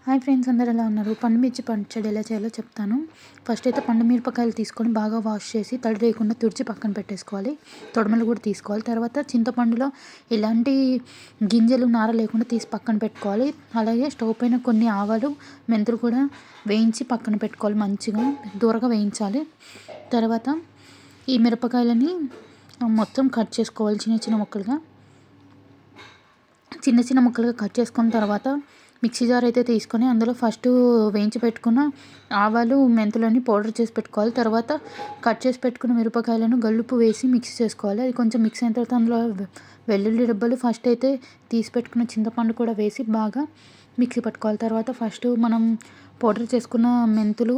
Hi friends, అందరూ ఎలా ఉన్నారు? పండు మిర్చి పచ్చడి ఎలా చేయాలో చెప్తాను. ఫస్ట్ అయితే పండు మిరపకాయలు తీసుకొని బాగా వాష్ చేసి తడి లేకుండా తుడిచి పక్కన పెట్టేసుకోవాలి. తొడమలు కూడా తీసుకోవాలి. తర్వాత చింతపండులో ఎలాంటి గింజలు నార లేకుండా తీసి పక్కన పెట్టుకోవాలి. అలాగే స్టవ్ పైన కొన్ని ఆవాలు మెంతులు కూడా వేయించి పక్కన పెట్టుకోవాలి. మంచిగా దూరగా వేయించాలి. తర్వాత ఈ మిరపకాయలని మొత్తం కట్ చేసుకోవాలి. చిన్న చిన్న ముక్కలుగా కట్ చేసుకున్న తర్వాత మిక్సీ జార్ అయితే తీసుకొని అందులో ఫస్ట్ వేయించి పెట్టుకున్న ఆవాలు మెంతులని పౌడర్ చేసి పెట్టుకోవాలి. తర్వాత కట్ చేసి పెట్టుకున్న మిరపకాయలను గల్లుప్పు వేసి మిక్సీ చేసుకోవాలి. అది కొంచెం మిక్స్ అయిన తర్వాత అందులో వెల్లుల్లి రెబ్బలు ఫస్ట్ అయితే తీసి పెట్టుకున్న చింతపండు కూడా వేసి బాగా మిక్సీ పట్టుకోవాలి. తర్వాత ఫస్ట్ మనం పౌడర్ చేసుకున్న మెంతులు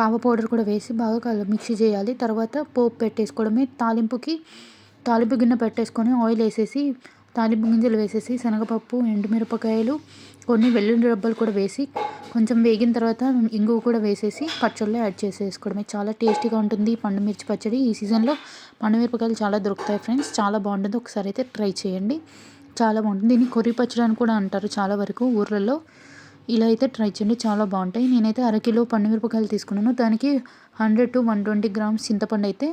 ఆవ పౌడర్ కూడా వేసి బాగా మిక్సీ చేయాలి. తర్వాత పోపు పెట్టేసుకోవడమే. తాలింపు గిన్నె పెట్టేసుకొని ఆయిల్ వేసేసి తాలింపు గింజలు వేసేసి శనగపప్పు, ఎండుమిరపకాయలు, కొన్ని వెల్లుల్లి రెబ్బలు కూడా వేసి కొంచెం వేగిన తర్వాత ఇంగువ కూడా వేసేసి పచ్చడిలో యాడ్ చేసేసుకోవడమే. చాలా టేస్టీగా ఉంటుంది పండు మిర్చి పచ్చడి. ఈ సీజన్లో పండు మిరపకాయలు చాలా దొరుకుతాయి ఫ్రెండ్స్. చాలా బాగుంటుంది. ఒకసారి అయితే ట్రై చేయండి. చాలా బాగుంటుంది. దీన్ని కొర్రి పచ్చడి అని కూడా అంటారు చాలా వరకు ఊర్లలో. ఇలా అయితే ట్రై చేయండి, చాలా బాగుంటాయి. నేనైతే అరకిలో పండు మిరపకాయలు తీసుకున్నాను. దానికి 100 to 120 grams చింతపండు అయితే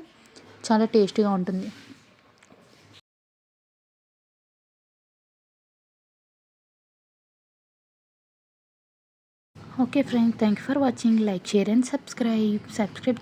చాలా టేస్టీగా ఉంటుంది. Okay friends, thank you for watching. Like, share and subscribe.